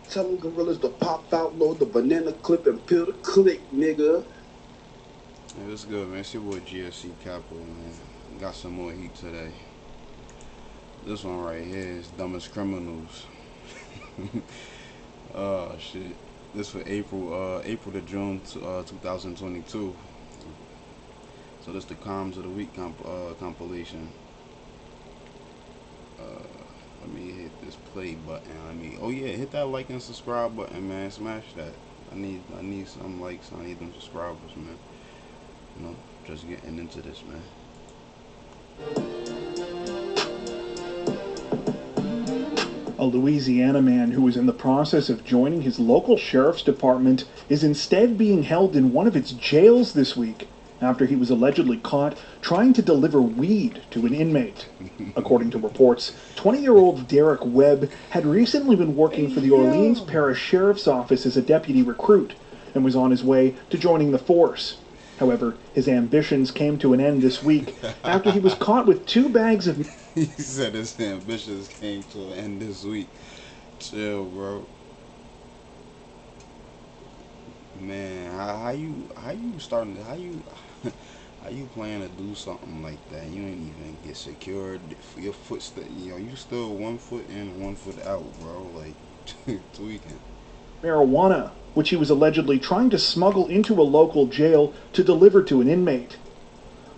Tell them gorillas to pop out, load the banana clip, and peel the click, nigga. Hey, what's good, man? It's your boy GSECAPONE, man. Got some more heat today. This one right here is Dumbest Criminals. Oh, shit. This for April to June 2022. So this the Comms of the Week compilation. Uh, Let me hit this play button. Oh yeah, hit that like and subscribe button, man. Smash that. I need some likes. I need them subscribers, man. You know, just getting into this, man. A Louisiana man who was in the process of joining his local sheriff's department is instead being held in one of its jails this week after he was allegedly caught trying to deliver weed to an inmate. According to reports, 20-year-old Derek Webb had recently been working for the Orleans Parish Sheriff's Office as a deputy recruit and was on his way to joining the force. However, his ambitions came to an end this week after he was caught with 2 bags of... He said his ambitions came to an end this week. Chill, bro. Man, how you starting how you how you plan to do something like that? You ain't even get secured for your you still 1 foot in, 1 foot out, bro. Like tweaking. marijuana, which he was allegedly trying to smuggle into a local jail to deliver to an inmate.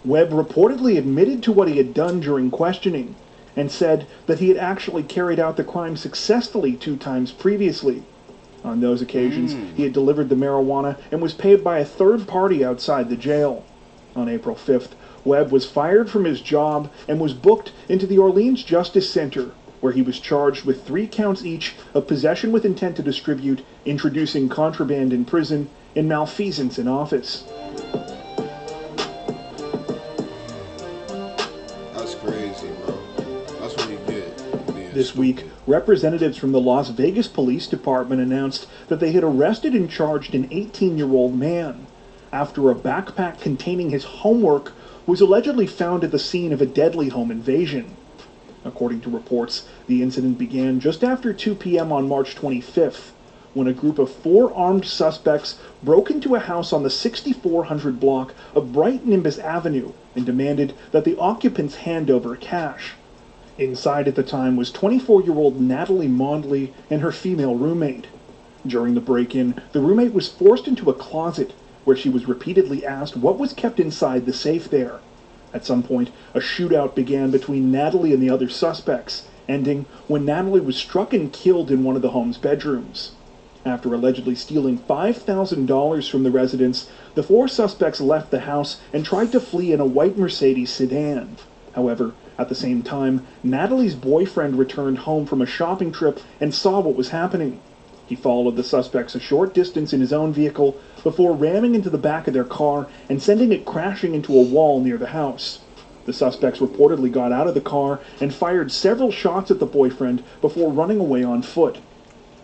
Webb reportedly admitted to what he had done during questioning and said that he had actually carried out the crime successfully 2 times previously. On those occasions, he had delivered the marijuana and was paid by a third party outside the jail. On April 5th, Webb was fired from his job and was booked into the Orleans Justice Center, where he was charged with 3 counts each of possession with intent to distribute, introducing contraband in prison, and malfeasance in office. That's crazy, bro. That's what you get. Being This stupid. week, representatives from the Las Vegas Police Department announced that they had arrested and charged an 18-year-old man after a backpack containing his homework was allegedly found at the scene of a deadly home invasion. According to reports, the incident began just after 2 p.m. on March 25th, when a group of 4 armed suspects broke into a house on the 6400 block of Bright Nimbus Avenue and demanded that the occupants hand over cash. Inside at the time was 24-year-old Natalie Mondley and her female roommate. During the break-in, the roommate was forced into a closet where she was repeatedly asked what was kept inside the safe there. At some point, a shootout began between Natalie and the other suspects, ending when Natalie was struck and killed in one of the home's bedrooms. After allegedly stealing $5,000 from the residence, the 4 suspects left the house and tried to flee in a white Mercedes sedan. However, at the same time, Natalie's boyfriend returned home from a shopping trip and saw what was happening. He followed the suspects a short distance in his own vehicle before ramming into the back of their car and sending it crashing into a wall near the house. The suspects reportedly got out of the car and fired several shots at the boyfriend before running away on foot.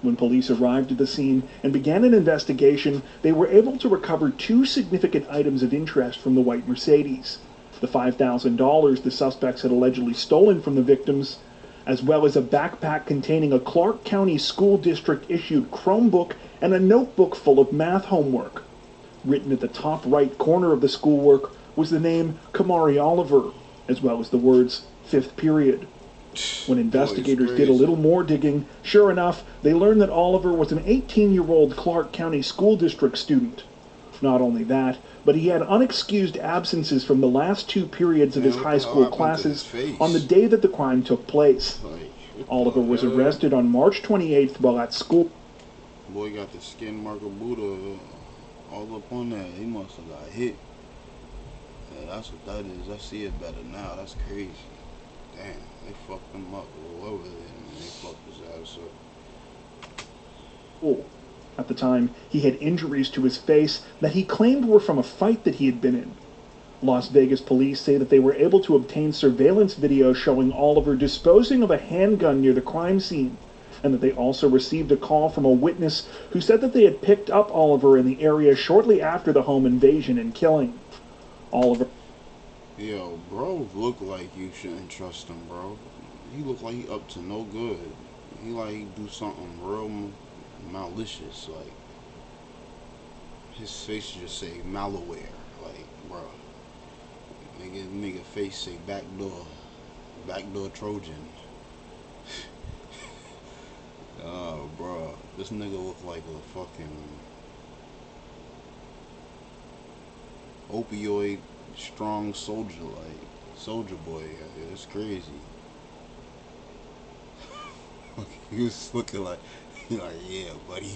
When police arrived at the scene and began an investigation, they were able to recover 2 significant items of interest from the white Mercedes: the $5,000 the suspects had allegedly stolen from the victims, as well as a backpack containing a Clark County School District-issued Chromebook and a notebook full of math homework. Written at the top right corner of the schoolwork was the name Kamari Oliver, as well as the words 5th period. When investigators did a little more digging, sure enough, they learned that Oliver was an 18-year-old Clark County School District student. Not only that, but he had unexcused absences from the last 2 periods of his high school classes on the day that the crime took place. Oliver was arrested on March 28th while at school. Boy got the skin mark of Buddha all up on that. He must have got hit. Yeah, that's what that is. I see it better now. That's crazy. Damn, they fucked him up all over there. They fucked his ass up. At the time, he had injuries to his face that he claimed were from a fight that he had been in. Las Vegas police say that they were able to obtain surveillance video showing Oliver disposing of a handgun near the crime scene, and that they also received a call from a witness who said that they had picked up Oliver in the area shortly after the home invasion and killing. Oliver... Yo, bro look like you shouldn't trust him, bro. He look like he up to no good. He like he do something real malicious. Like his face just say malware. Like, bro, nigga face say backdoor Trojan. Bro, this nigga look like a fucking opioid strong soldier, like soldier boy. It's crazy. He was looking like, yeah, buddy.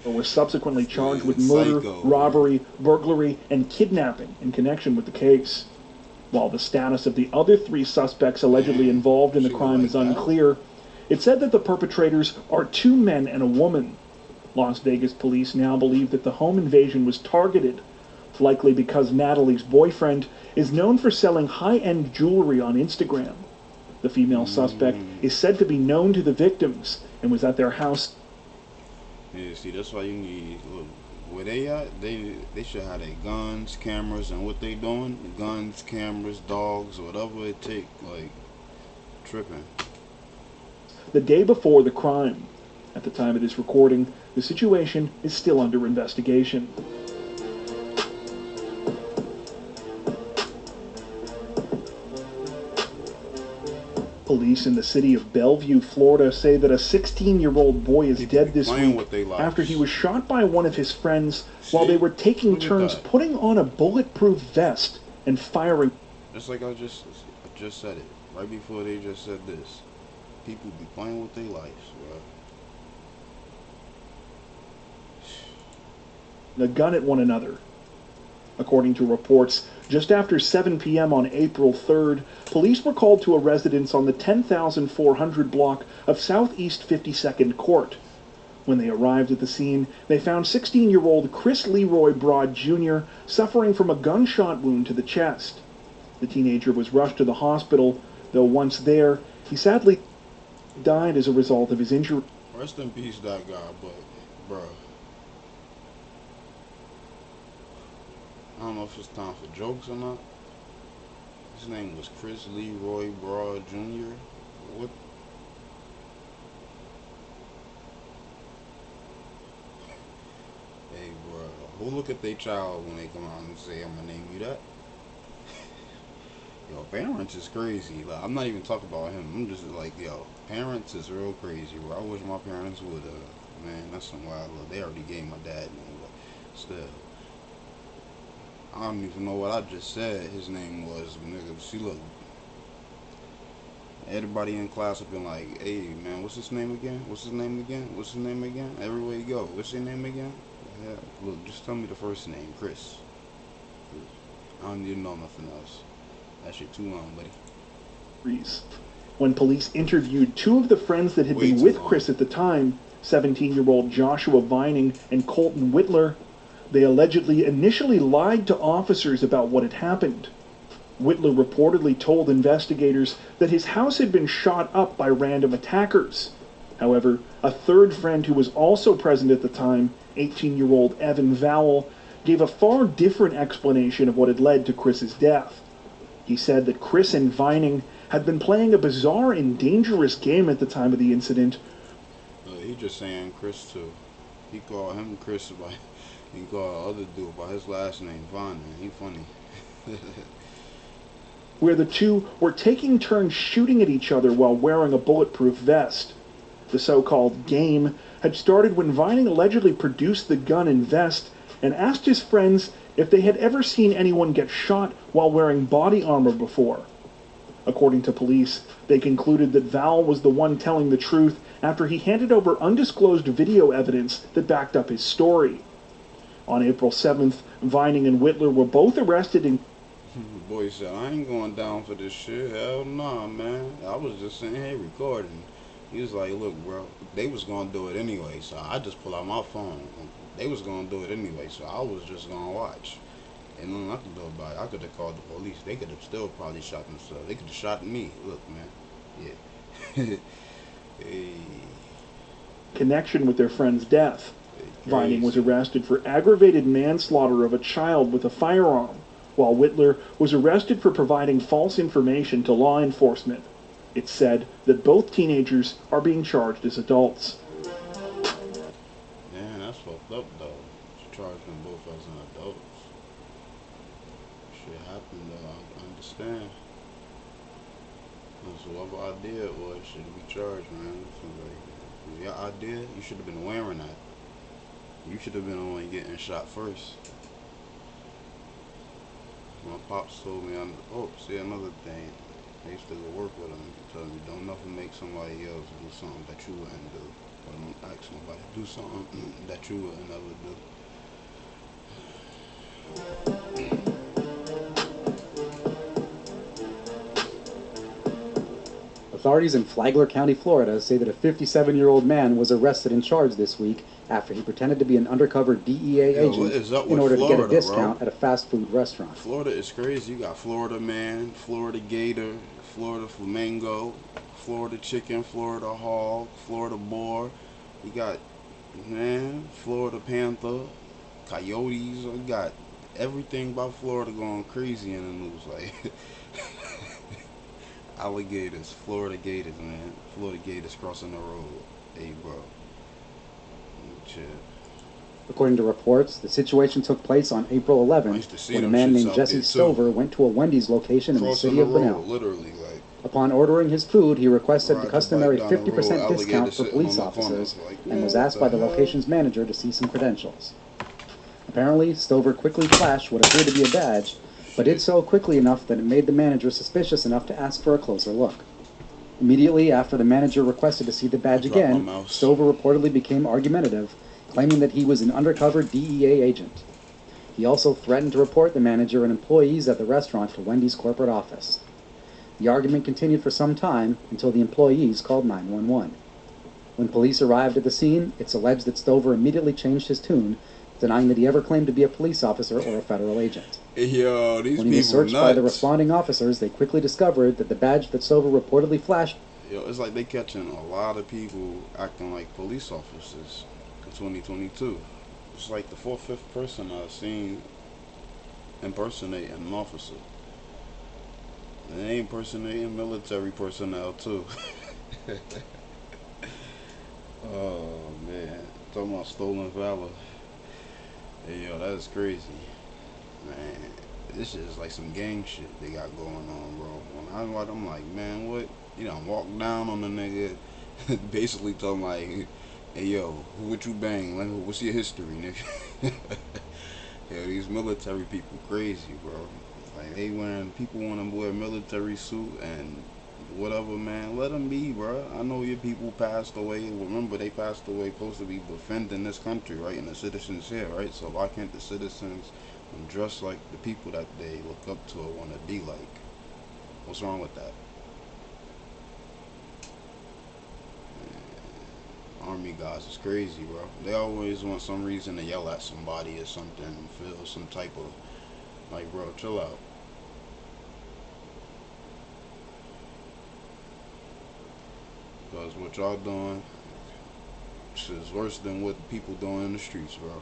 Was subsequently charged with Yeah, murder, psycho, robbery, burglary, and kidnapping in connection with the case. While the status of the other 3 suspects allegedly Man, involved in the she was crime like is that. unclear, it said that the perpetrators are 2 men and a woman. Las Vegas police now believe that the home invasion was targeted, likely because Natalie's boyfriend is known for selling high-end jewelry on Instagram. The female suspect is said to be known to the victims and was at their house. Yeah, see, that's why you need, look, where they at, they should have their guns, cameras, and what they doing, guns, cameras, dogs, whatever it take, like, tripping. The day before the crime. At the time of this recording, the situation is still under investigation. Police in the city of Bellevue, Florida, say that a 16-year-old boy is People dead be this playing week with their lives. after he was shot by one of his friends while they were taking Look at turns that. putting on a bulletproof vest and firing. Just like I just said it, right before they just said this. People be playing with their lives, bro. A gun at one another. According to reports, just after 7 p.m. on April 3rd, police were called to a residence on the 10,400 block of Southeast 52nd Court. When they arrived at the scene, they found 16-year-old Chris Leroy Broad Jr. suffering from a gunshot wound to the chest. The teenager was rushed to the hospital, though once there, he sadly died as a result of his injury. Rest in peace, that guy, but, bro. I don't know if it's time for jokes or not. His name was Chris Leroy Broad Jr. What? Hey, bro. Who look at their child when they come out and say, I'm gonna name you that? Yo, parents is crazy. Like, I'm not even talking about him. I'm just like, yo, parents is real crazy, bro. I wish my parents would, man, that's some wild. Look, they already gave my dad name, but still. I don't even know what I just said his name was, nigga. See, look. Everybody in class have been like, hey, man, what's his name again? What's his name again? What's his name again? Everywhere you go, what's your name again? Yeah, look, just tell me the first name, Chris. I don't even know nothing else. That shit too long, buddy. When police interviewed 2 of the friends that had Way been too with long. Chris at the time, 17-year-old Joshua Vining and Colton Whitler, they allegedly initially lied to officers about what had happened. Whitler reportedly told investigators that his house had been shot up by random attackers. However, a third friend who was also present at the time, 18-year-old Evan Vowell, gave a far different explanation of what had led to Chris's death. He said that Chris and Vining had been playing a bizarre and dangerous game at the time of the incident. He just saying Chris too. He called him Chris by, he called the other dude by his last name, Vaughn. He funny. Where the 2 were taking turns shooting at each other while wearing a bulletproof vest. The so-called game had started when Vining allegedly produced the gun and vest and asked his friends if they had ever seen anyone get shot while wearing body armor before. According to police, they concluded that Val was the one telling the truth after he handed over undisclosed video evidence that backed up his story. On April 7th, Vining and Whitler were both arrested in... The boy said, I ain't going down for this shit. Hell nah, man. I was just sitting here recording. He was like, look, bro, they was going to do it anyway, so I just pull out my phone. They was going to do it anyway, so I was just going to watch. And nothing I could do about it. I could have called the police. They could have still probably shot themselves. They could have shot me. Look, man. Yeah. Hey. connection with their friend's death. Crazy. Vining was arrested for aggravated manslaughter of a child with a firearm, while Whitler was arrested for providing false information to law enforcement. It's said that both teenagers are being charged as adults. up though. She charged them both as an adult. Shit happened though. I understand. So whatever idea it was should be charged, man. So like, it was your idea. You should have been wearing that. You should have been the one getting shot first. My pops told me, oh, see another thing. I used to go work with him. He told me, don't never make somebody else do something that you wouldn't do. Or don't ask somebody to do something that you wouldn't ever do. Authorities in Flagler County, Florida, say that a 57-year-old man was arrested and charged this week after he pretended to be an undercover DEA agent in order to get a discount at a fast food restaurant. Florida is crazy. You got Florida man, Florida gator, Florida flamingo, Florida chicken, Florida hog, Florida boar. You got, man, Florida panther, coyotes. You got everything about Florida going crazy in the news. Like alligators, Florida gators, man. Florida gators crossing the road. Hey, bro. Chill. According to reports, the situation took place on April 11th when a man named Jesse Stover went to a Wendy's location in the city of Bunnell. Literally, like. Upon ordering his food, he requested the customary 50% discount for police officers and was asked by the location's manager to see some credentials. Apparently, Stover quickly flashed what appeared to be a badge, but did so quickly enough that it made the manager suspicious enough to ask for a closer look. Immediately after the manager requested to see the badge again, Stover reportedly became argumentative, claiming that he was an undercover DEA agent. He also threatened to report the manager and employees at the restaurant to Wendy's corporate office. The argument continued for some time until the employees called 911. When police arrived at the scene, it's alleged that Stover immediately changed his tune, denying that he ever claimed to be a police officer or a federal agent. Yo, these when he was searched by the responding officers, they quickly discovered that the badge that Stover reportedly flashed. Yo, it's like they catching a lot of people acting like police officers in 2022. It's like the 4th, 5th person I've seen impersonate an officer. And they impersonating military personnel too. Oh man, talking about stolen valor. Hey, yo, that's crazy, man. This shit is like some gang shit they got going on, bro. When I watch, I'm like, man, what? You done walk down on the nigga, basically talking like, hey, yo, who would you bang? Like, what's your history, nigga? Yo, these military people crazy, bro. Like, people want to wear a military suit and whatever, man. Let them be, bro. I know your people passed away. Remember, they passed away supposed to be defending this country, right? And the citizens here, right? So why can't the citizens dress like the people that they look up to or want to be like? What's wrong with that? Man, Army guys is crazy, bro. They always want some reason to yell at somebody or something and feel some type of, like, bro, chill out. Because what y'all doing is worse than what people doing in the streets, bro.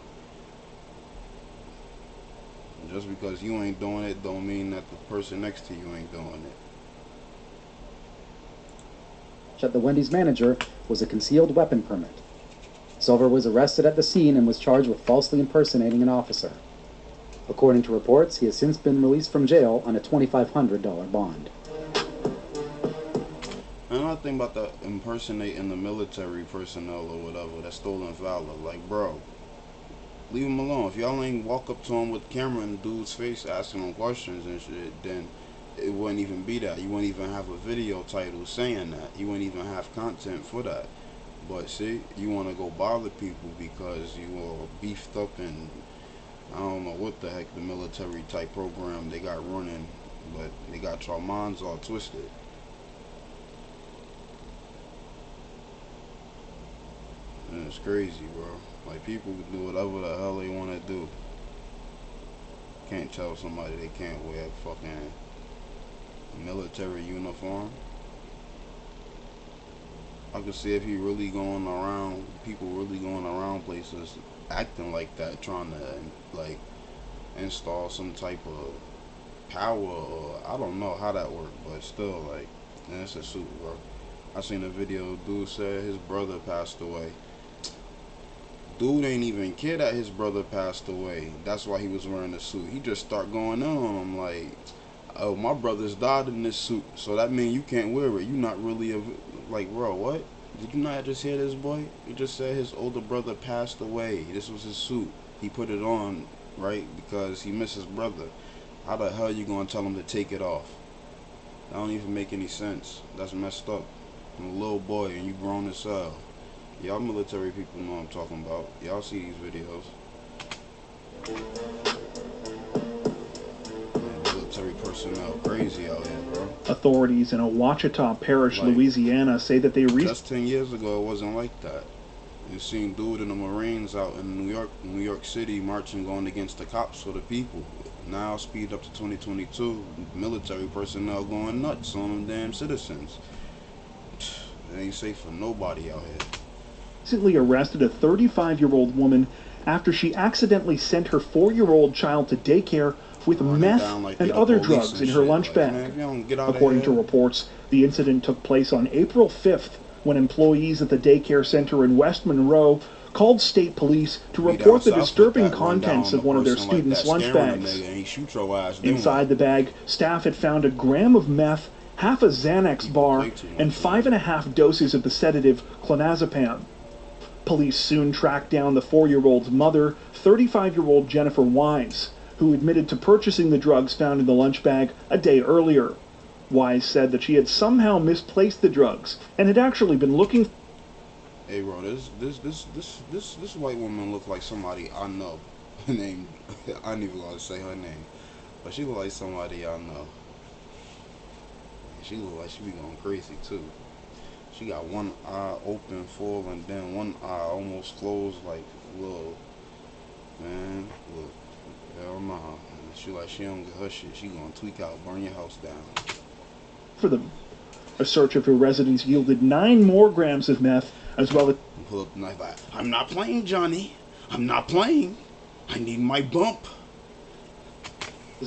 And just because you ain't doing it don't mean that the person next to you ain't doing it. The Wendy's manager was a concealed weapon permit. Stover was arrested at the scene and was charged with falsely impersonating an officer. According to reports, he has since been released from jail on a $2,500 bond. Another thing about the impersonating the military personnel or whatever, that stolen valor, like, bro, leave him alone. If y'all ain't walk up to him with the camera in the dude's face asking him questions and shit, then it wouldn't even be that. You wouldn't even have a video title saying that. You wouldn't even have content for that. But see, you want to go bother people because you are beefed up and I don't know what the heck the military type program they got running, but they got your minds all twisted. And it's crazy, bro. Like, people can do whatever the hell they want to do. Can't tell somebody they can't wear a fucking military uniform. I could see if he really going around, people really going around places acting like that, trying to, like, install some type of power, or I don't know how that worked, but still, like, man, it's a suit, bro. I seen a video, dude said his brother passed away. dude ain't even care that his brother passed away. That's why he was wearing the suit. He just start going on him like, oh, my brother's died in this suit, so that means you can't wear it. You not really like, bro, what? Did you not just hear this, boy? He just said his older brother passed away. This was his suit. He put it on, right, because he missed his brother. How the hell you gonna tell him to take it off? That don't even make any sense. That's messed up. I'm a little boy and you grown as hell. Y'all military people know what I'm talking about. Y'all see these videos. Man, military personnel crazy out here, bro. Authorities in a Ouachita parish, like, Louisiana, say that they just 10 years ago it wasn't like that. You seen dude in the Marines out in New York City marching, going against the cops for the people. Now speed up to 2022, military personnel going nuts on them damn citizens. It ain't safe for nobody out here. Recently arrested a 35-year-old woman after she accidentally sent her 4-year-old child to daycare with meth and other drugs in her lunch bag. According to reports, the incident took place on April 5th when employees at the daycare center in West Monroe called state police to report the disturbing contents of one of their students' lunch bags. Inside the bag, staff had found a gram of meth, half a Xanax bar, and 5.5 doses of the sedative clonazepam. Police soon tracked down the 4-year-old's mother, 35-year-old Jennifer Wise, who admitted to purchasing the drugs found in the lunch bag a day earlier. Wise said that she had somehow misplaced the drugs and had actually been looking. Hey, bro, this white woman look like somebody I know. Named, I ain't even gonna say her name, but she look like somebody I know. She look like she be going crazy too. She got one eye open full and then one eye almost closed, like, little, man, look, hell nah. She like she don't get her shit. She gonna tweak out, burn your house down. For them. A search of her residence yielded 9 more grams of meth, as well as... Pull up the knife like, I'm not playing, Johnny. I'm not playing. I need my bump.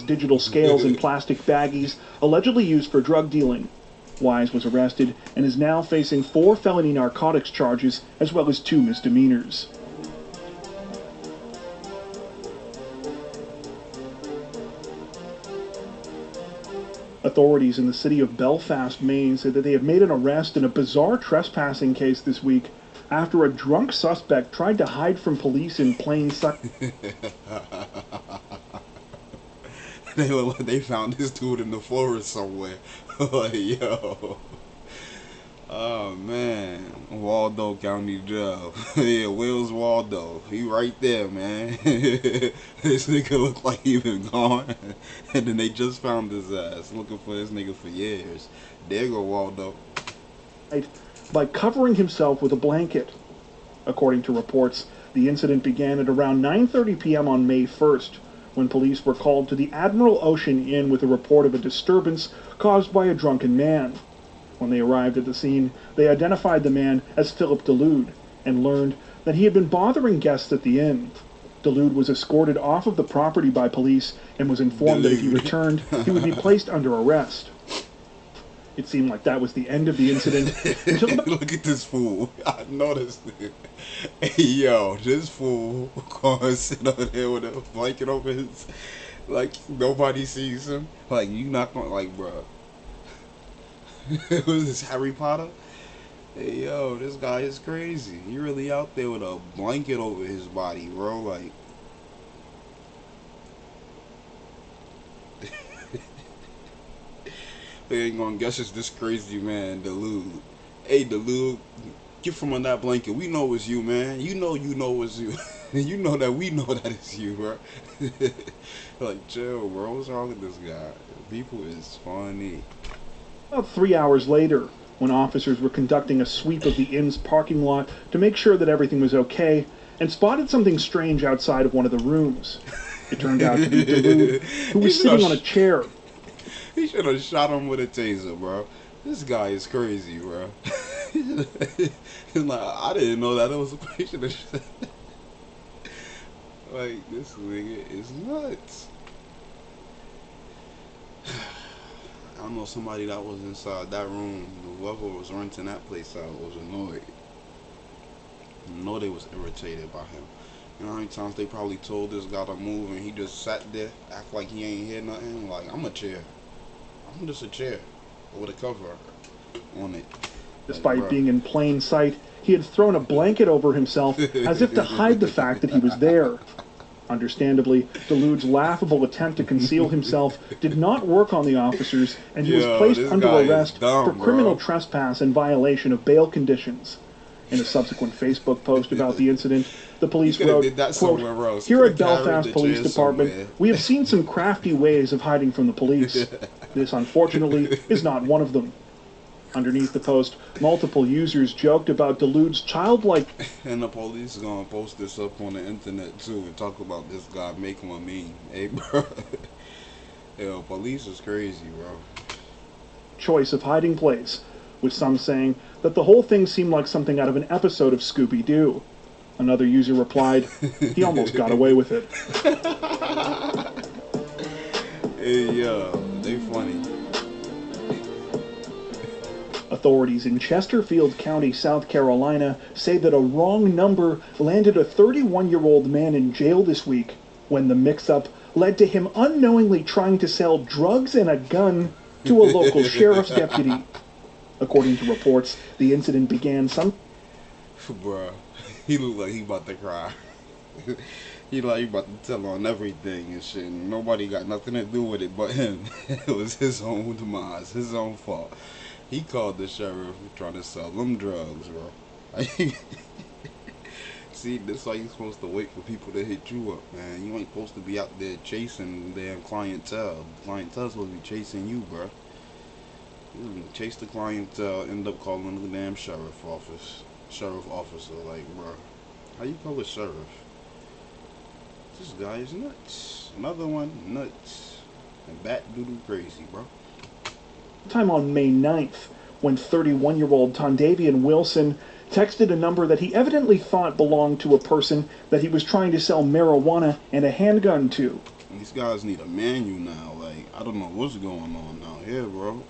Digital scales and plastic baggies allegedly used for drug dealing. Wise was arrested and is now facing 4 felony narcotics charges as well as 2 misdemeanors. Authorities in the city of Belfast, Maine, said that they have made an arrest in a bizarre trespassing case this week after a drunk suspect tried to hide from police in plain sight. They look like they found this dude in the forest somewhere. Like, yo. Oh, man. Waldo County Jail. Yeah, Will's Waldo. He right there, man. This nigga look like he been gone. And then they just found his ass. Looking for this nigga for years. There go Waldo. By covering himself with a blanket. According to reports, the incident began at around 9:30 p.m. on May 1st. When police were called to the Admiral Ocean Inn with a report of a disturbance caused by a drunken man. When they arrived at the scene, they identified the man as Philip Delude and learned that he had been bothering guests at the inn. Delude was escorted off of the property by police and was informed that if he returned, he would be placed under arrest. It seemed like that was the end of the incident until about... Look at this fool. I noticed it. Hey, yo, this fool gonna sit over there with a blanket over his... Like, nobody sees him. Like, you not gonna... Like, bro. Was this Harry Potter? Hey, yo, this guy is crazy. He really out there with a blanket over his body, bro. Like... They ain't gonna guess it's this crazy man, Delude. Hey, Delude, get from under that blanket. We know it's you, man. You know it's you. You know that we know that it's you, bro. Like, chill, bro. What's wrong with this guy? People is funny. About 3 hours later, when officers were conducting a sweep of the inn's parking lot to make sure that everything was okay, and spotted something strange outside of one of the rooms. It turned out to be Delude, who was sitting on a chair. He should have shot him with a taser, bro. This guy is crazy, bro. He's like, I didn't know that it was a patient. Like, this nigga is nuts. I know somebody that was inside that room. Whoever was renting that place out was annoyed. No know they was irritated by him. You know how many times they probably told this guy to move and he just sat there, act like he ain't hear nothing? Like, I'm a chair. I'm just a chair with a cover on it. Despite Like, being in plain sight, he had thrown a blanket over himself as if to hide the fact that he was there. Understandably, Dalude's laughable attempt to conceal himself did not work on the officers, and he was placed under arrest for criminal trespass and violation of bail conditions. In a subsequent Facebook post about the incident, the police wrote, quote, "Here at Belfast Police Department, we have seen some crafty ways of hiding from the police. This, unfortunately, is not one of them." Underneath the post, multiple users joked about Dalude's childlike... And the police is gonna post this up on the internet too and talk about this guy making a meme. Hey, bro. Yo, police is crazy, bro. ...choice of hiding place, with some saying that the whole thing seemed like something out of an episode of Scooby-Doo. Another user replied, "He almost got away with it." Hey, yo, they funny. Authorities in Chesterfield County, South Carolina, say that a wrong number landed a 31-year-old man in jail this week when the mix-up led to him unknowingly trying to sell drugs and a gun to a local sheriff's deputy. According to reports, the incident began some... Bruh, he looked like he about to cry. He like he about to tell on everything and shit. Nobody got nothing to do with it but him. It was his own demise, his own fault. He called the sheriff trying to sell them drugs, bro. See, that's why you're supposed to wait for people to hit you up, man. You ain't supposed to be out there chasing damn clientele. The clientele's supposed to be chasing you, bro. You chase the clientele, end up calling the damn sheriff officer. Like, bro, how you call a sheriff? This guy is nuts. Another one, nuts. And bat doodle crazy, bro. Time on May 9th, when 31-year-old Tondavian Wilson texted a number that he evidently thought belonged to a person that he was trying to sell marijuana and a handgun to. These guys need a manual now. Like, I don't know what's going on out here, bro.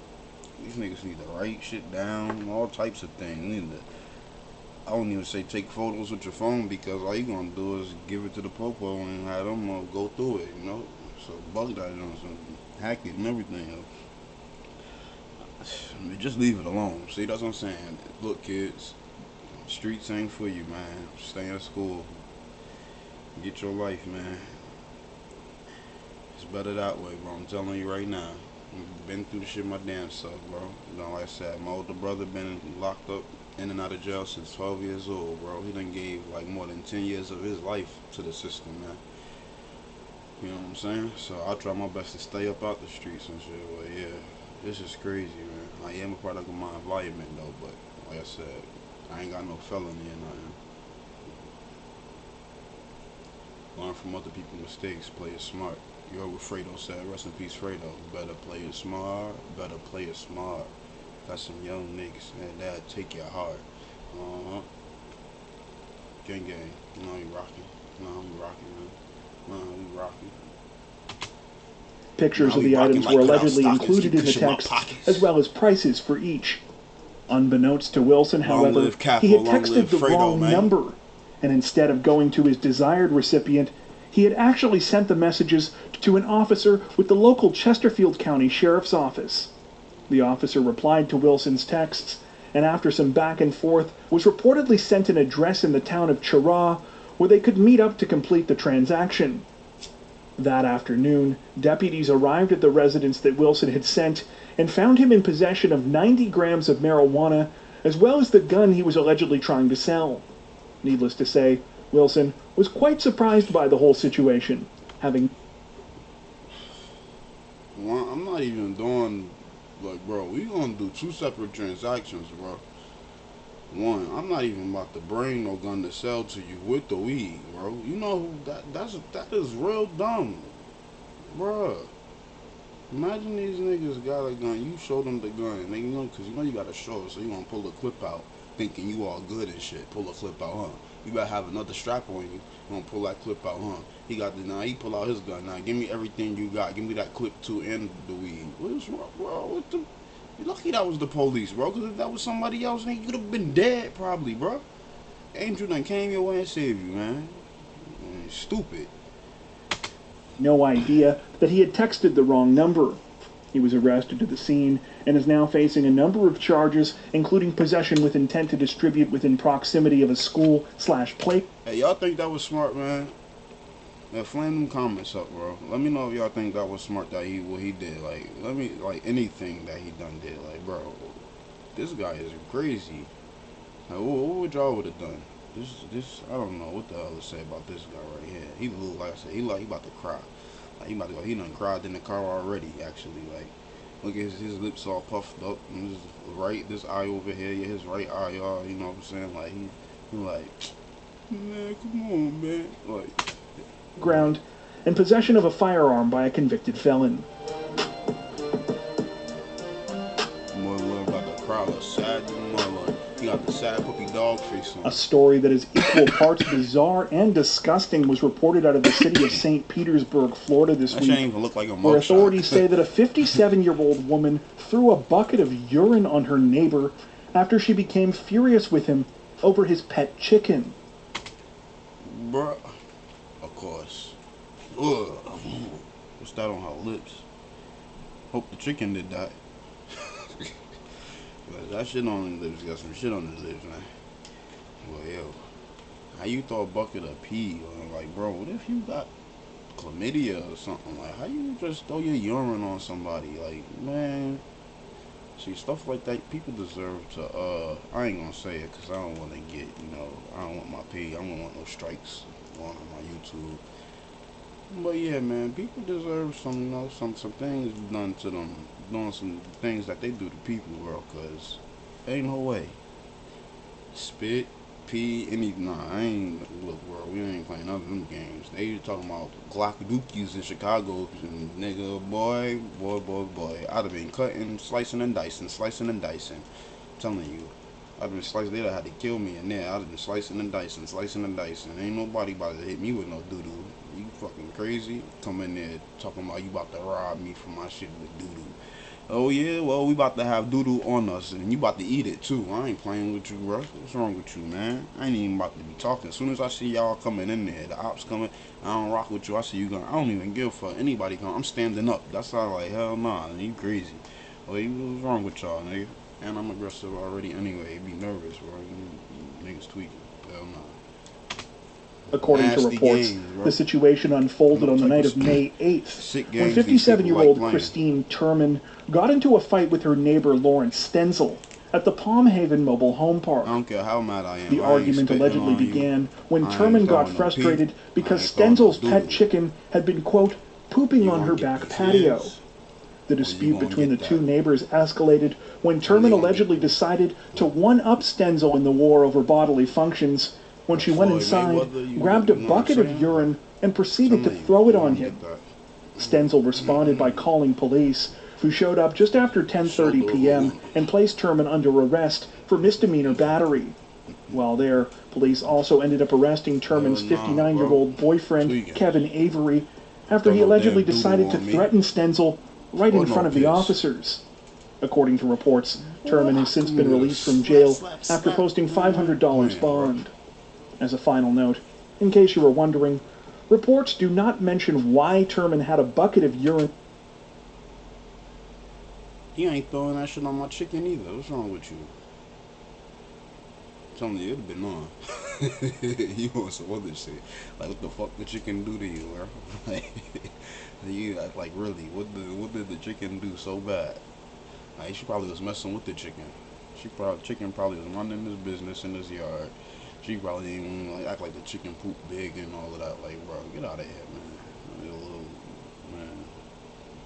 These niggas need to write shit down, all types of things. I don't even say take photos with your phone, because all you gonna do is give it to the popo and have them go through it, you know? So bug that on some, hack it and everything, yo. I mean, just leave it alone. See, that's what I'm saying. Look, kids, streets ain't for you, man. Stay in school. Get your life, man. It's better that way, bro. I'm telling you right now. I've been through the shit my damn self, bro. You know, like I said, my older brother been locked up in and out of jail since 12 years old, bro. He done gave like more than 10 years of his life to the system, man. You know what I'm saying? So I try my best to stay up out the streets and shit. But yeah, this is crazy, man. I am a product of my environment, though. But like I said, I ain't got no felony or nothing. Learn from other people's mistakes. Play it smart. You heard what Fredo said. Rest in peace, Fredo. Better play it smart. Better play it smart. Got some young niggas, man. That'll take your heart. Gang gang. You know we rocking. We rocking, man. We rocking. Pictures of the items were allegedly included in the text, as well as prices for each. Unbeknownst to Wilson, however, he had texted the wrong number, and instead of going to his desired recipient, he had actually sent the messages to an officer with the local Chesterfield County Sheriff's Office. The officer replied to Wilson's texts, and after some back and forth, was reportedly sent an address in the town of Chiragh, where they could meet up to complete the transaction. That afternoon, deputies arrived at the residence that Wilson had sent and found him in possession of 90 grams of marijuana, as well as the gun he was allegedly trying to sell. Needless to say, Wilson was quite surprised by the whole situation, having... Well, I'm not even doing... Like, bro, we gonna do two separate transactions, bro. One, I'm not even about to bring no gun to sell to you with the weed, bro. You know that is real dumb, bro. Imagine these niggas got a gun. You show them the gun, and they know, cause you know you gotta show it, so you gonna pull a clip out, thinking you all good and shit. Pull a clip out, huh? You better have another strap on you. You gonna pull that clip out, huh? He got the now. He pull out his gun. Now give me everything you got. Give me that clip too and the weed. What's wrong, bro? What the? You're lucky that was the police, bro. Because if that was somebody else, you could have been dead, probably, bro. Angel done came your way and saved you, man. Stupid. No idea that he had texted the wrong number. He was arrested at the scene and is now facing a number of charges, including possession with intent to distribute within proximity of a school/play. Hey, y'all think that was smart, man? Now, flame them comments up, bro. Let me know if y'all think that was smart, that what he did. Like, let me, like, anything that he done did. Like, bro, this guy is crazy. Like, what would y'all would have done? This, I don't know what the hell to say about this guy right here. He look, like I said, he about to cry. Like, he done cried in the car already, actually. Like, look at his lips all puffed up. And this eye over here, yeah, his right eye, y'all, you know what I'm saying? Like, he like, man, come on, man. Like, ground and possession of a firearm by a convicted felon. Mother about to cry, a sad mother. He got the sad puppy dog face on. A story that is equal parts bizarre and disgusting was reported out of the city of St. Petersburg, Florida this week, even look like a where authorities say that a 57-year-old woman threw a bucket of urine on her neighbor after she became furious with him over his pet chicken. Bruh. Of course. Ugh. What's that on her lips? Hope the chicken did that. That shit on the lips, got some shit on his lips, man. Well, yo, how you throw a bucket of pee? Like, bro, what if you got chlamydia or something? Like, how you just throw your urine on somebody? Like, man, see, stuff like that, people deserve to, I ain't gonna say it because I don't want to get, I don't want my pee, I don't want no strikes on my YouTube. But yeah, man, people deserve some, some things done to them, doing some things that they do to people, bro, because ain't no way. Spit, pee, I ain't, look, bro, we ain't playing none of them games. They talking about Glock Dookies in Chicago, and nigga, boy, I'd have been cutting, slicing and dicing. I'm telling you. I'd been slicing, they'd have had to kill me in there. I'd have been slicing and dicing. Ain't nobody about to hit me with no doo-doo. You fucking crazy? Come in there talking about you about to rob me for my shit with doo-doo. Oh yeah, well we about to have doo-doo on us and you about to eat it too. I ain't playing with you, bro. What's wrong with you, man? I ain't even about to be talking. As soon as I see y'all coming in there, the ops coming, I don't rock with you. I see you going. I don't even give a fuck. Anybody come, I'm standing up. That's how like, hell nah, you crazy. Well, what's wrong with y'all, nigga? And I'm aggressive already anyway. Be nervous, bro. You niggas tweaking. Hell nah. According to reports, the situation unfolded on the night of May 8th, when 57-year-old Christine Turman got into a fight with her neighbor Lawrence Stenzel at the Palm Haven Mobile Home Park. I don't care how mad I am. The argument allegedly began when Turman got frustrated because Stenzel's pet chicken had been, quote, pooping on her back patio. The dispute between the two neighbors escalated when Turman allegedly decided to one-up Stenzel in the war over bodily functions when she went inside, grabbed a bucket of urine, and proceeded to throw it on him. Stenzel responded by calling police, who showed up just after 10:30 p.m. and placed Turman under arrest for misdemeanor battery. While there, police also ended up arresting Turman's 59-year-old boyfriend, Kevin Avery, after he allegedly decided to threaten Stenzel right in front of the officers. According to reports, Turman has since been released from jail after posting $500 bond. As a final note, in case you were wondering, reports do not mention why Turman had a bucket of urine. You ain't throwing that shit on my chicken either. What's wrong with you? I'm telling you, it'd been on. You want some other shit. Like, what the fuck the chicken do to you, bro? Like, you act like, really, what did the chicken do so bad? Like, she probably was messing with the chicken. Chicken probably was running his business in his yard. She probably didn't even act like the chicken poop big and all of that. Like, bro, get out of here, man.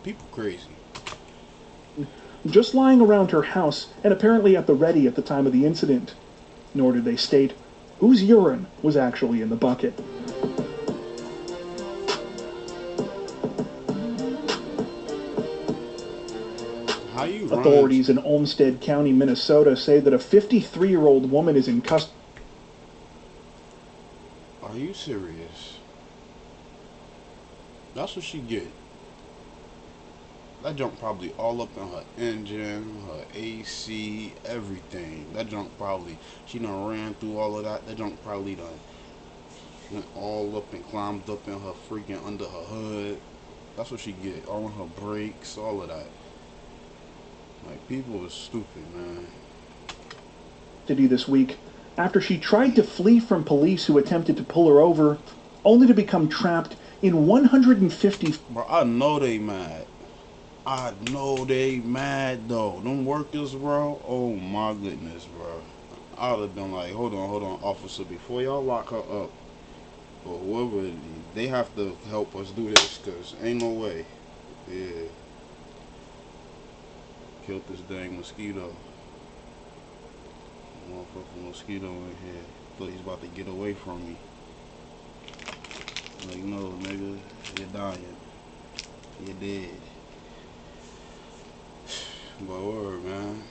People crazy. Just lying around her house and apparently at the ready at the time of the incident. Nor did they state whose urine was actually in the bucket. Authorities in Olmsted County, Minnesota say that a 53-year-old woman is in custody. Are you serious? That's what she get. That junk probably all up in her engine, her AC, everything. That junk probably, she done ran through all of that. That junk probably done went all up and climbed up in her freaking under her hood. That's what she get. All in her brakes, all of that. Like, people are stupid, man. This week after she tried to flee from police who attempted to pull her over, only to become trapped in 150. Bro, I know they mad. I know they mad though. Them workers, bro. Oh my goodness, bro. I would have been like, hold on, officer, before y'all lock her up, or whoever, they have to help us do this, cause ain't no way. Yeah. Killed this dang mosquito. Motherfucking mosquito in here. Thought he's about to get away from me. Like, no, nigga, you're dying. You're dead. But word, man.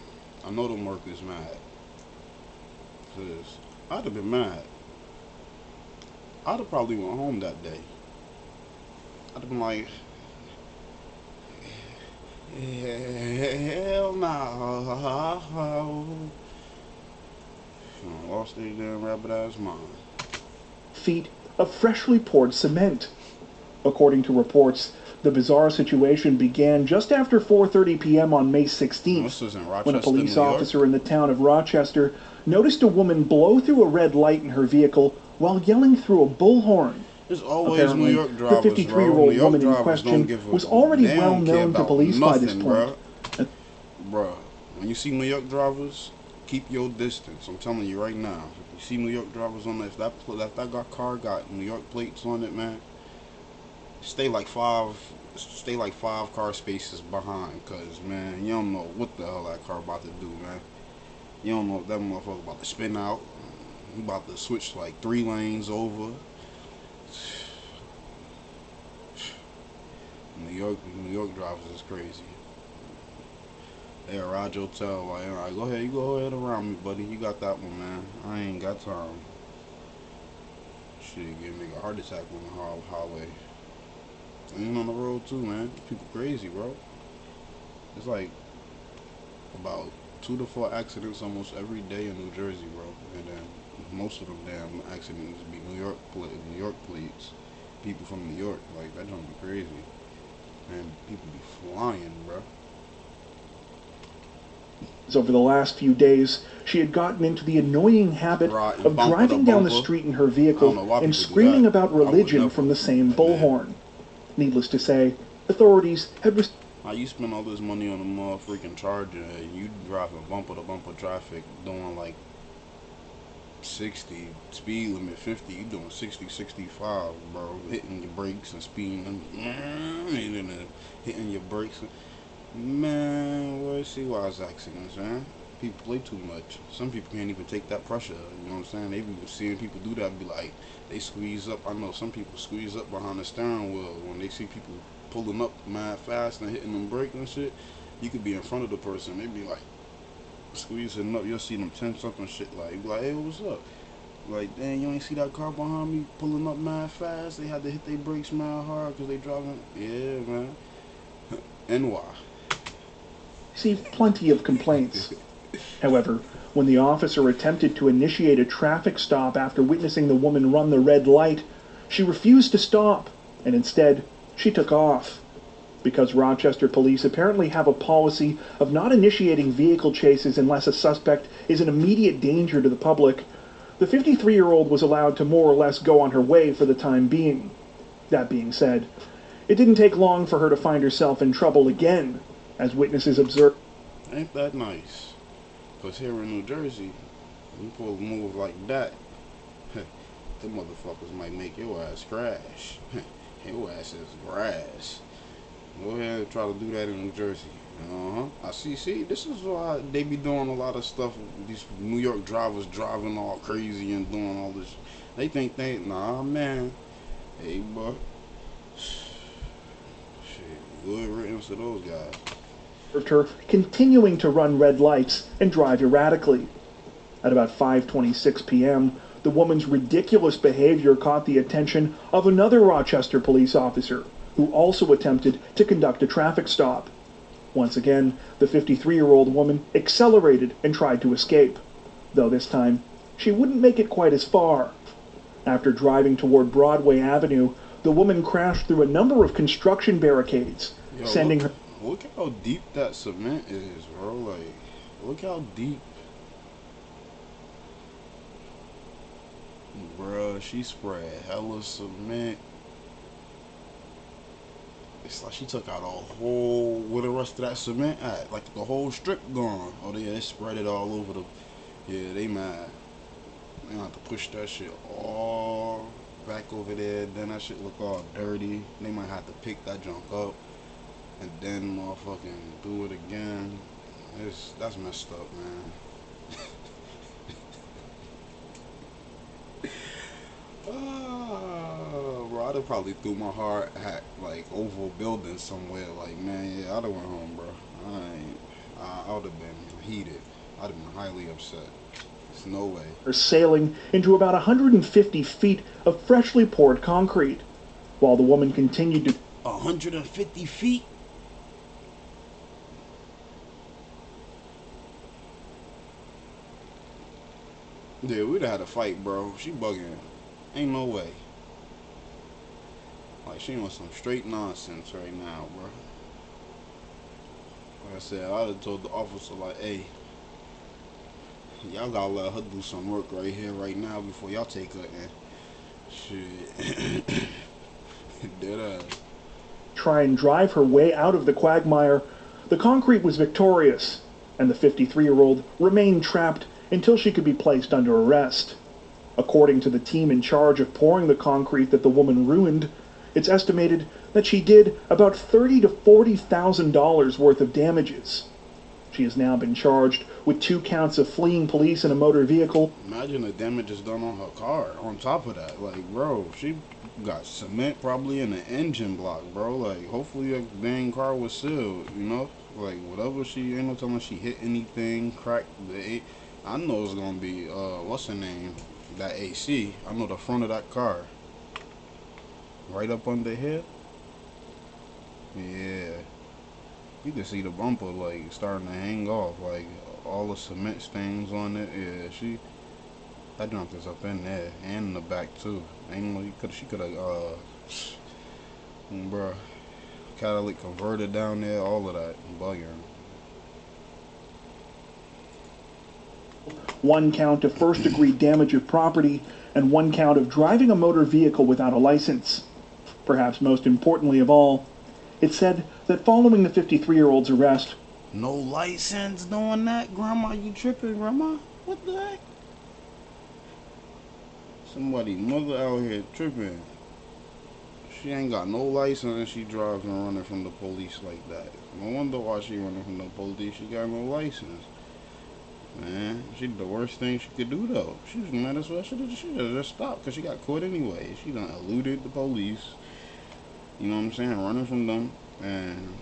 I know them workers mad. Cause I'd have been mad. I'd have probably went home that day. I'd have been like, hell no. Lost their damn rabbit ass mind. Feet of freshly poured cement. According to reports, the bizarre situation began just after 4:30 p.m. on May 16th, when a police officer in the town of Rochester noticed a woman blow through a red light in her vehicle while yelling through a bullhorn. There's always Apparently, New York drivers, the 53-year-old woman in question was already well known to police by this point. Bruh, when you see New York drivers, keep your distance. I'm telling you right now. If you see New York drivers on there, if that car got New York plates on it, man, stay like five car spaces behind, cause man, you don't know what the hell that car about to do, man. You don't know if that motherfucker about to spin out. He about to switch like 3 lanes over. New York drivers is crazy. They ride your tail like, all right, go ahead around me, buddy. You got that one, man. I ain't got time. Shit, give a nigga a heart attack on the highway. And on the road too, man. People crazy, bro. It's like about 2 to 4 accidents almost every day in New Jersey, bro. And then most of them damn accidents be New York plates. People from New York, like that don't be crazy. And people be flying, bro. Over the last few days, she had gotten into the annoying habit of driving down the street in her vehicle and screaming about religion from the same bullhorn. Needless to say, authorities had... How you spend all this money on a motherfucking Charger and you driving bumper to bumper traffic doing like 60, speed limit 50, you doing 60, 65, bro, hitting your brakes and speeding, hitting your brakes. Man, what see why it's accidents, man? People play too much. Some people can't even take that pressure, you know what I'm saying? They be seeing people do that, be like, they squeeze up. I know some people squeeze up behind the steering wheel when they see people pulling up mad fast and hitting them brakes and shit. You could be in front of the person, they be like, squeezing up, you'll see them tense up and shit, like, you be like, hey, what's up? Like, damn, you ain't see that car behind me pulling up mad fast? They had to hit their brakes mad hard because they driving. Yeah, man. NY. Received plenty of complaints. However, when the officer attempted to initiate a traffic stop after witnessing the woman run the red light, she refused to stop, and instead, she took off. Because Rochester police apparently have a policy of not initiating vehicle chases unless a suspect is an immediate danger to the public, the 53-year-old was allowed to more or less go on her way for the time being. That being said, it didn't take long for her to find herself in trouble again, as witnesses observed. Ain't that nice? Because here in New Jersey, you pull a move like that, the motherfuckers might make your ass crash. Your ass is grass. Go ahead and try to do that in New Jersey. I see, this is why they be doing a lot of stuff. These New York drivers driving all crazy and doing all this. They think nah, man. Hey, boy. Shit, good riddance to those guys. Her continuing to run red lights and drive erratically. At about 5:26 p.m., the woman's ridiculous behavior caught the attention of another Rochester police officer, who also attempted to conduct a traffic stop. Once again, the 53-year-old woman accelerated and tried to escape, though this time she wouldn't make it quite as far. After driving toward Broadway Avenue, the woman crashed through a number of construction barricades, sending her... Look how deep that cement is, bro. Like, look how deep. Bruh, she spread hella cement. It's like she took out a whole, where the rest of that cement at? Like the whole strip gone. Oh yeah, they spread it all over the, yeah, they mad. They gonna have to push that shit all back over there. Then that shit look all dirty. They might have to pick that junk up and then motherfucking do it again. That's messed up, man. Bro, I'd have probably threw my hard hat like over a building somewhere. Like, man, yeah, I'd have went home, bro. I would have been heated. I'd have been highly upset. There's no way. Sailing into about 150 feet of freshly poured concrete, while the woman continued to... 150 feet? Yeah, we'd have had a fight, bro. She bugging. Ain't no way. Like, she on some straight nonsense right now, bro. Like I said, I'd have told the officer, like, hey, y'all gotta let her do some work right here, right now, before y'all take her in. Shit. Dead ass. Try and drive her way out of the quagmire, the concrete was victorious, and the 53-year-old remained trapped until she could be placed under arrest. According to the team in charge of pouring the concrete that the woman ruined, it's estimated that she did about $30,000 to $40,000 worth of damages. She has now been charged with 2 counts of fleeing police in a motor vehicle. Imagine the damages done on her car. On top of that, like, bro, she got cement probably in the engine block, bro. Like, hopefully that dang car was sealed, you know? Like, whatever she, ain't no telling she hit anything, cracked the... I know it's gonna be, what's her name? That AC. I know the front of that car. Right up under here. Yeah. You can see the bumper, like, starting to hang off. Like, all the cement stains on it. Yeah, that junk is up in there. And in the back, too. Ain't no, she could have, bruh, catalytic converter down there, all of that. Bugging. 1 count of first-degree damage of property, and 1 count of driving a motor vehicle without a license. Perhaps most importantly of all, it said that following the 53-year-old's arrest... No license doing that? Grandma, you tripping, Grandma? What the heck? Somebody mother out here tripping. She ain't got no license and she driving and running from the police like that. No wonder why she running from the police. She got no license. Man, she did the worst thing she could do, though. She was mad as well. She should have just stopped because she got caught anyway. She done eluded the police. You know what I'm saying? Running from them. And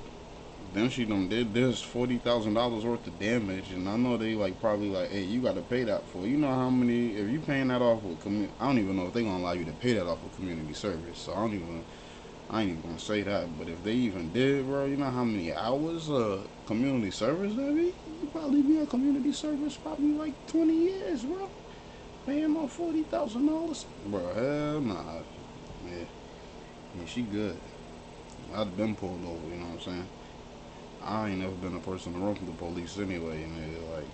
then she done did this $40,000 worth of damage. And I know they like probably like, hey, you got to pay that for. You know how many, if you paying that off with I don't even know if they going to allow you to pay that off with community service. So I ain't even going to say that. But if they even did, bro, you know how many hours community service that be? You probably be in community service probably like 20 years, bro. Paying off $40,000. Bro, hell nah. Yeah, she good. I'd have been pulled over, you know what I'm saying? I ain't never been a person to run from the police anyway, nigga. Like,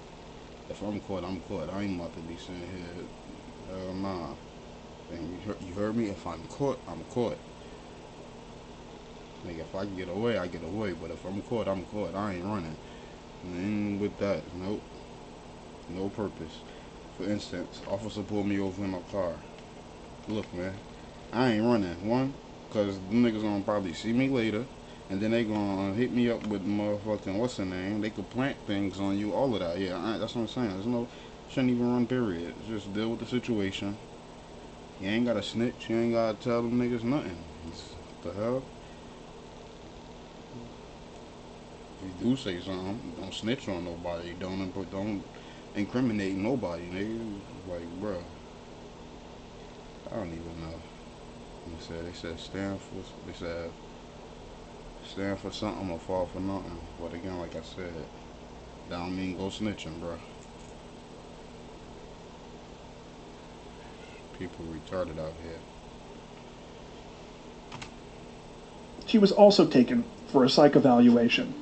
if I'm caught, I'm caught. I ain't about to be sitting here. Hell nah. And you heard me? If I'm caught, I'm caught. Like, if I get away, I get away. But if I'm caught, I'm caught. I ain't running. And with that, nope. No purpose. For instance, officer pulled me over in my car. Look, man, I ain't running. One, because them niggas gonna probably see me later. And then they gonna hit me up with motherfucking, what's her name? They could plant things on you, all of that. Yeah, that's what I'm saying. There's no, shouldn't even run, period. Just deal with the situation. You ain't gotta snitch. You ain't gotta tell them niggas nothing. What the hell? If you do say something, don't snitch on nobody. Don't incriminate nobody, nigga. Like, bro, I don't even know. They said Stanford. They said Stand for something or fall for nothing. But again, like I said, that don't mean go snitching, bro. People retarded out here. She was also taken for a psych evaluation.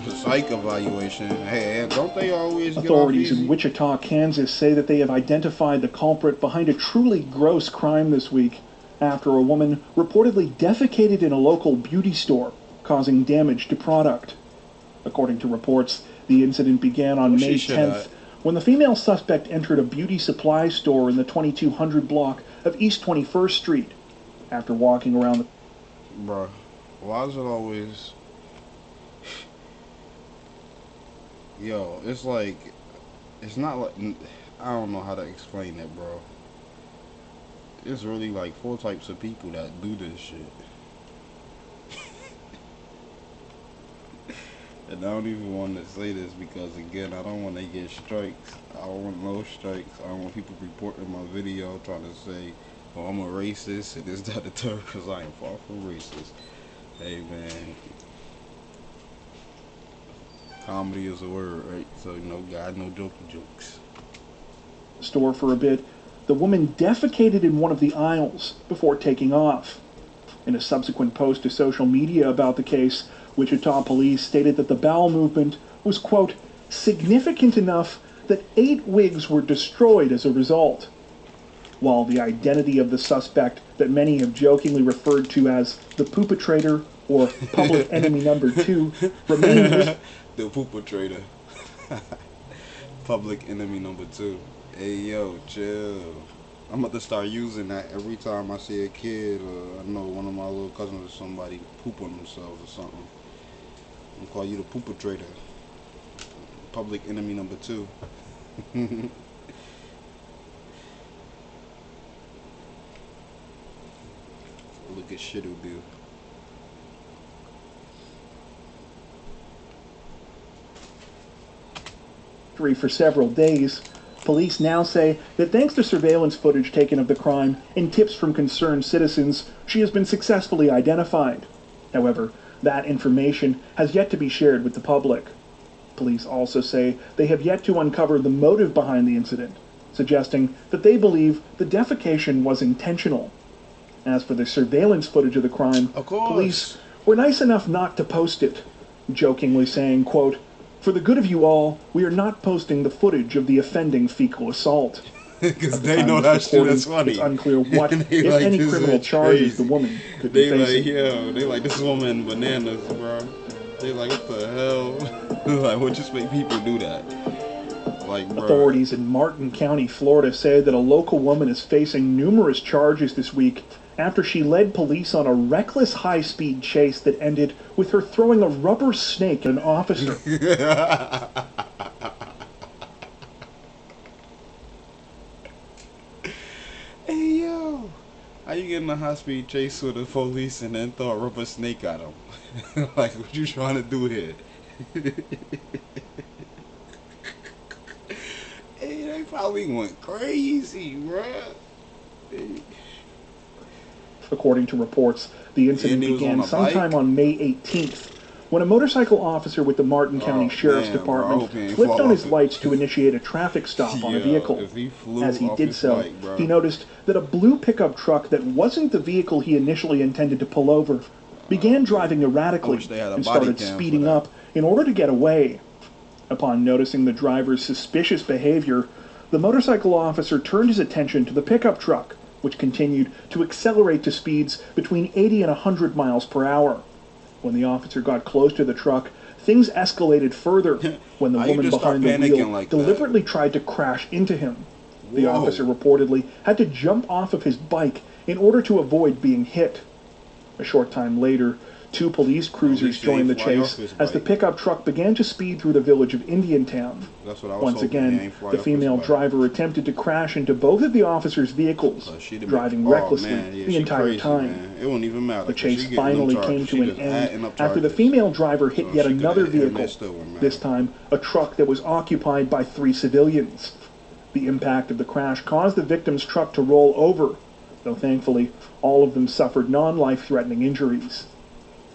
Psych evaluation. Hey, don't they always get Authorities off easy? in Wichita, Kansas say that they have identified the culprit behind a truly gross crime this week after a woman reportedly defecated in a local beauty store, causing damage to product. According to reports, the incident began on May 10th when the female suspect entered a beauty supply store in the 2200 block of East 21st Street. After walking around the... Bruh, why is it always... Yo, it's like... It's not like... I don't know how to explain it, bro. It's really like 4 types of people that do this shit. And I don't even want to say this because, again, I don't want to get strikes. I don't want no strikes. I don't want people reporting my video trying to say, oh, I'm a racist and this, that, the third, because I am far from racist. Hey, man. Comedy is a word, right? So, God, no jokey jokes. Store for a bit, the woman defecated in one of the aisles before taking off. In a subsequent post to social media about the case, Wichita police stated that the bowel movement was, quote, significant enough that 8 wigs were destroyed as a result. While the identity of the suspect that many have jokingly referred to as the poopatrator or public enemy number 2 remains... The poopatrator. Public enemy number 2. Hey, yo, chill. I'm about to start using that every time I see a kid or I know one of my little cousins or somebody poop on themselves or something. I'm gonna call you the poopatrator. Public enemy number 2. Look at shit who do. For several days. Police now say that thanks to surveillance footage taken of the crime and tips from concerned citizens, she has been successfully identified. However, that information has yet to be shared with the public. Police also say they have yet to uncover the motive behind the incident, suggesting that they believe the defecation was intentional. As for the surveillance footage of the crime, police were nice enough not to post it, jokingly saying, quote, "For the good of you all, we are not posting the footage of the offending fecal assault." Because they know that shit is funny. It's unclear what, if any, criminal charges the woman could be facing. They like, this woman bananas, bro. They like, what the hell? Like, what just make people do that? Like, bro. Authorities in Martin County, Florida, say that a local woman is facing numerous charges this week after she led police on a reckless high-speed chase that ended with her throwing a rubber snake at an officer. Hey, yo. How you get in a high-speed chase with the police and then throw a rubber snake at them? Like, what you trying to do here? Hey, they probably went crazy, bruh. According to reports, the incident began sometime on May 18th, when a motorcycle officer with the Martin County Sheriff's Department flipped on his lights to initiate a traffic stop on a vehicle. As he did so, he noticed that a blue pickup truck that wasn't the vehicle he initially intended to pull over began driving erratically and started speeding up in order to get away. Upon noticing the driver's suspicious behavior, the motorcycle officer turned his attention to the pickup truck, which continued to accelerate to speeds between 80 and 100 miles per hour. When the officer got close to the truck, things escalated further when the woman behind the wheel deliberately tried to crash into him. The officer reportedly had to jump off of his bike in order to avoid being hit. A short time later, 2 police cruisers joined the chase as the pickup truck began to speed through the village of Indiantown. Once again, the female driver attempted to crash into both of the officers' vehicles, driving recklessly the entire time. It won't even matter. The chase finally came to an end after the female driver hit yet another vehicle, this time a truck that was occupied by 3 civilians. The impact of the crash caused the victim's truck to roll over, though thankfully all of them suffered non-life-threatening injuries.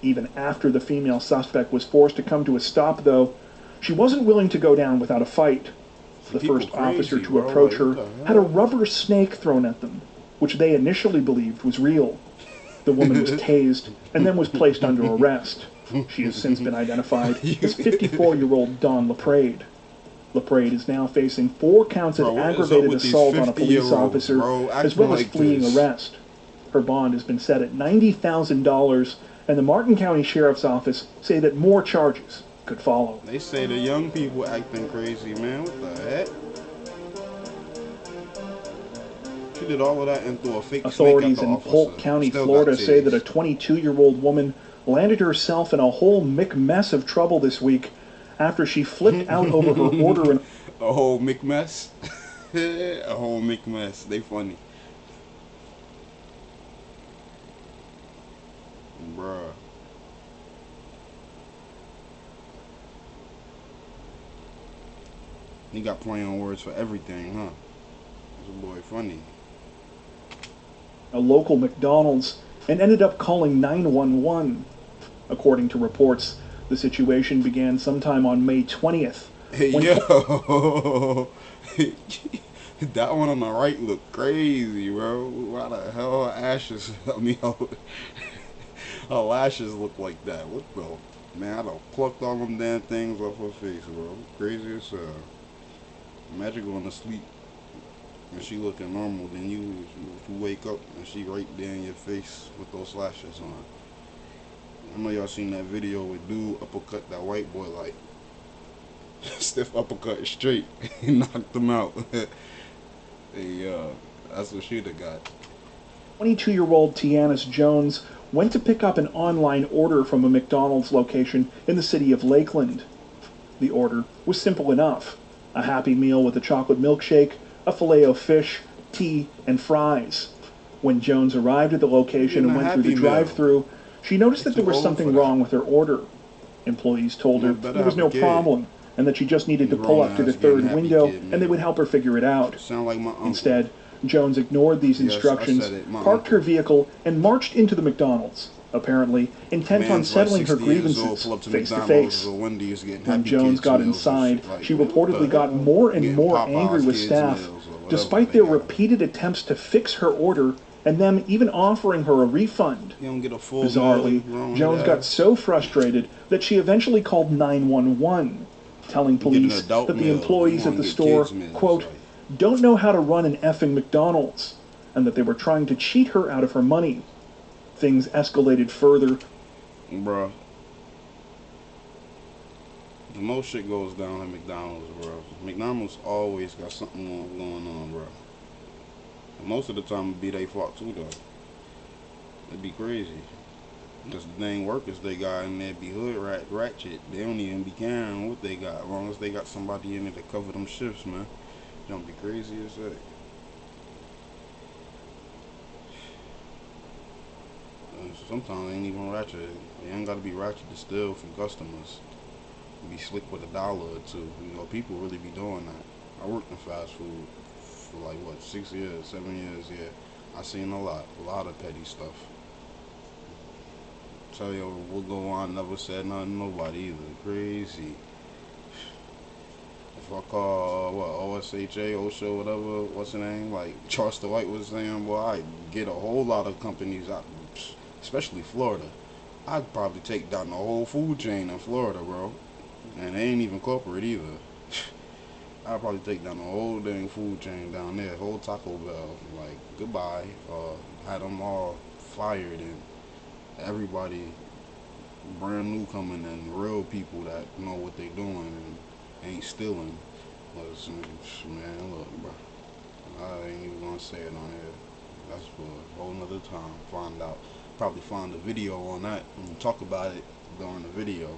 Even after the female suspect was forced to come to a stop, though, she wasn't willing to go down without a fight. The first officer to approach her had a rubber snake thrown at them, which they initially believed was real. The woman was tased and then was placed under arrest. She has since been identified as 54-year-old Dawn LaPrade. LaPrade is now facing 4 counts of aggravated assault on a police officer, as well as fleeing arrest. Her bond has been set at $90,000, and the Martin County Sheriff's Office say that more charges could follow. They say the young people acting crazy, man. What the heck? She did all of that and threw a fake Authorities snake at the in Polk County, Florida say that a 22-year-old woman landed herself in a whole mess of trouble this week after she flipped out over her order and a whole mess. A whole mess. They funny. Bruh. He got play on words for everything, huh? This boy funny. A local McDonald's and ended up calling 911. According to reports, the situation began sometime on May 20th. Hey, yo. That one on the right looked crazy, bro. Why the hell her ashes, her lashes look like that? What the? Man, I done plucked all them damn things off her face, bro. Crazy as hell. Imagine going to sleep and she looking normal, then you wake up and she right there in your face with those lashes on. I know y'all seen that video with dude uppercut that white boy like stiff uppercut straight. He knocked him out. Hey, that's what she'd have got. 22-year-old Tianis Jones went to pick up an online order from a McDonald's location in the city of Lakeland. The order was simple enough: a Happy Meal with a chocolate milkshake, a Filet-O-Fish, tea, and fries. When Jones arrived at the location and went through the drive-thru, she noticed that there was something wrong with her order. Employees told her there was no problem, and that she just needed to pull up to the third window and they would help her figure it out. Instead, Jones ignored these instructions, parked her vehicle, and marched into the McDonald's, apparently intent on settling her grievances face-to-face. When Jones got inside, she reportedly got more and more angry with staff, despite their repeated attempts to fix her order and them even offering her a refund. Bizarrely, Jones got so frustrated that she eventually called 911, telling police that the employees at the store, quote, don't know how to run an effing McDonald's, and that they were trying to cheat her out of her money. Things escalated further. Bruh. The most shit goes down at McDonald's, bro. McDonald's always got something going on, bro. And most of the time it be their fault too, though. It'd be crazy. Because the dang workers they got in there be hood ratchet. They don't even be caring what they got, as long as they got somebody in there to cover them shifts, man. Don't be crazy as heck. Sometimes they ain't even ratchet. They ain't gotta be ratchet to steal from customers. Be slick with $1 or $2. You know, people really be doing that. I worked in fast food for like what, 6 years, 7 years, yeah. I seen a lot of petty stuff. Tell you what go on, never said nothing to nobody either. Crazy. If I call OSHA, OSHA, whatever, what's the name? Like Charles the White was saying, boy, I get a whole lot of companies out, especially Florida. I'd probably take down the whole food chain in Florida, bro. And they ain't even corporate either. I'd probably take down the whole dang food chain down there, whole Taco Bell. Like, goodbye. Had them all fired and everybody brand new coming in, real people that know what they doing and ain't stealing. Man, look, bro. I ain't even gonna say it on here. That's for a whole nother time. Probably find a video on that and talk about it during the video.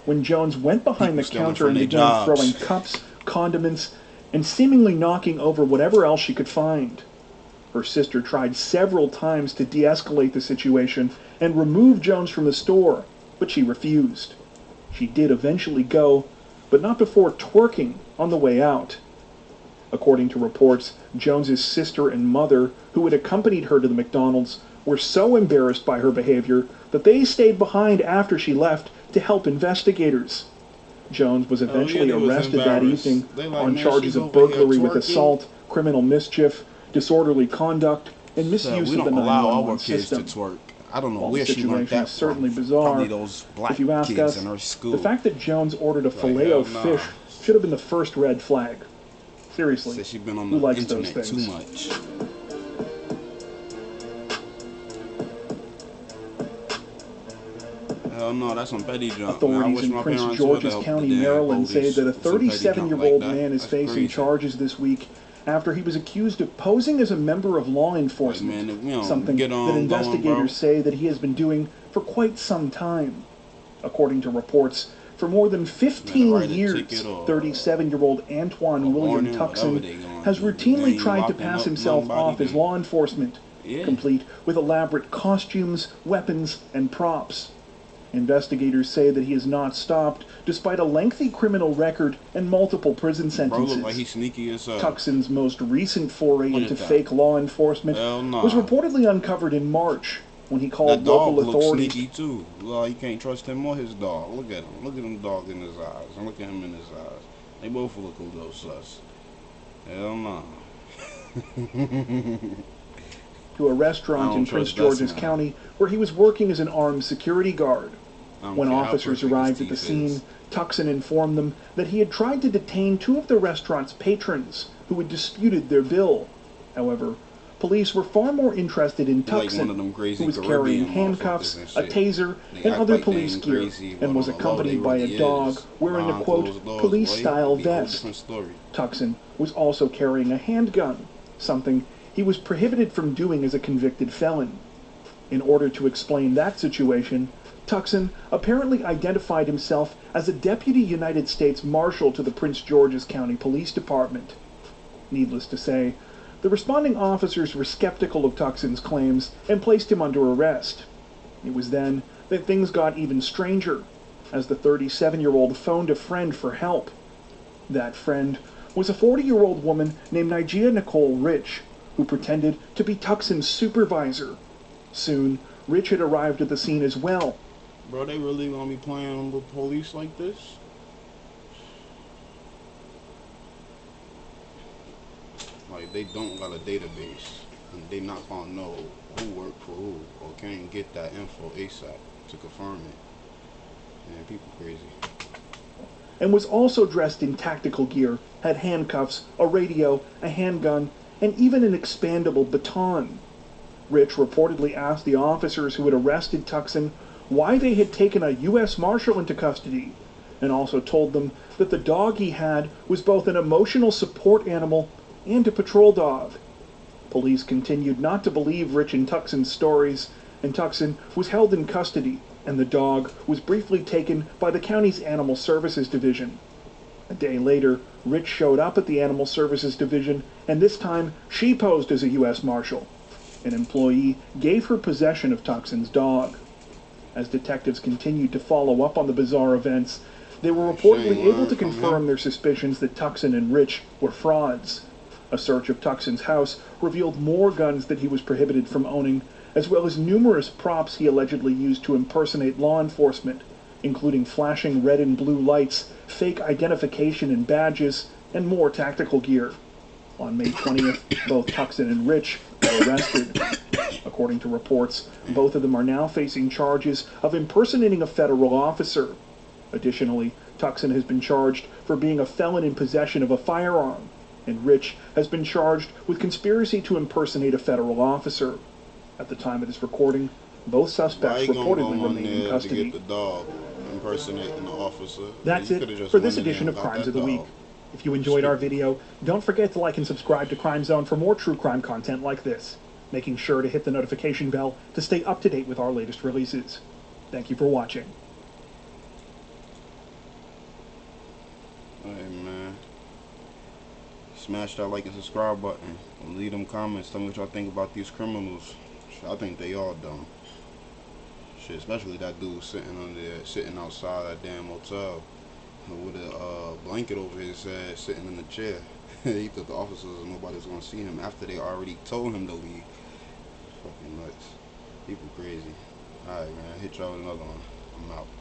When Jones went behind the counter and began throwing cups, condiments, and seemingly knocking over whatever else she could find. Her sister tried several times to de-escalate the situation and remove Jones from the store, but she refused. She did eventually go, but not before twerking on the way out. According to reports, Jones's sister and mother, who had accompanied her to the McDonald's, were so embarrassed by her behavior that they stayed behind after she left to help investigators. Jones was eventually arrested that evening on charges of burglary with assault, criminal mischief, disorderly conduct, and misuse of the 911 system. I don't know While where the she learned situation that is certainly from. bizarre, Probably those black if you ask kids us, in her school. the fact that Jones ordered a filet of fish should have been the first red flag. Seriously, Said she's been on who the likes those internet things? too much. Hell no, that's some petty junk. Authorities in Prince George's County, Maryland, say that a 37-year-old man is facing charges this week after he was accused of posing as a member of law enforcement, something that investigators say that he has been doing for quite some time. According to reports, for more than 15 years, 37-year-old Antoine William Tuckson has routinely tried to pass himself off as law enforcement, complete with elaborate costumes, weapons, and props. Investigators say that he has not stopped, despite a lengthy criminal record and multiple prison sentences. Bro, like he's sneaky as hell. Tuckson's most recent foray into fake law enforcement was reportedly uncovered in March, when he called local authorities. Sneaky too. Well, you can't trust him or his dog. Look at him. Look at him dog in his eyes. And look at him in his eyes. They both look a little sus. Hell no. To a restaurant in Prince George's County where he was working as an armed security guard. When officers arrived at the scene, Tuckson informed them that he had tried to detain two of the restaurant's patrons who had disputed their bill. However, police were far more interested in Tuckson, who was carrying handcuffs, a taser, and other police gear, and was accompanied by a dog wearing a, quote, police-style vest. Tuckson was also carrying a handgun, something he was prohibited from doing as a convicted felon. In order to explain that situation, Tuckson apparently identified himself as a Deputy United States Marshal to the Prince George's County Police Department. Needless to say, the responding officers were skeptical of Tuckson's claims and placed him under arrest. It was then that things got even stranger, as the 37-year-old phoned a friend for help. That friend was a 40-year-old woman named Nigia Nicole Rich, who pretended to be Tuckson's supervisor. Soon, Rich had arrived at the scene as well. Bro, they really gonna be playing with police like this? Like, they don't got a database, and they not gonna know who worked for who, or can't get that info ASAP to confirm it. Man, people crazy. And was also dressed in tactical gear, had handcuffs, a radio, a handgun, and even an expandable baton. Rich reportedly asked the officers who had arrested Tuckson why they had taken a U.S. Marshal into custody, and also told them that the dog he had was both an emotional support animal and a patrol dog. Police continued not to believe Rich and Tuckson's stories, and Tuckson was held in custody, and the dog was briefly taken by the county's Animal Services Division. A day later, Rich showed up at the Animal Services Division, and this time she posed as a U.S. Marshal. An employee gave her possession of Tuckson's dog. As detectives continued to follow up on the bizarre events, they were reportedly able to confirm their suspicions that Tuckson and Rich were frauds. A search of Tuckson's house revealed more guns that he was prohibited from owning, as well as numerous props he allegedly used to impersonate law enforcement, including flashing red and blue lights, fake identification and badges, and more tactical gear. On May 20th, both Tuckson and Rich were arrested. According to reports, both of them are now facing charges of impersonating a federal officer. Additionally, Tuckson has been charged for being a felon in possession of a firearm, and Rich has been charged with conspiracy to impersonate a federal officer. At the time of this recording, both suspects reportedly remain in custody. To get the dog impersonating the officer? That's it for this edition of Crimes of the Week. If you enjoyed our video, don't forget to like and subscribe to Crime Zone for more true crime content like this, making sure to hit the notification bell to stay up to date with our latest releases. Thank you for watching. Hey man, smash that like and subscribe button. Leave them comments. Tell me what y'all think about these criminals. I think they all dumb. Shit, especially that dude sitting outside that damn motel with a blanket over his head, sitting in the chair. he thought the officers and nobody was gonna see him after they already told him to leave. Fucking nuts. People crazy. Alright, man. Hit y'all with another one. I'm out.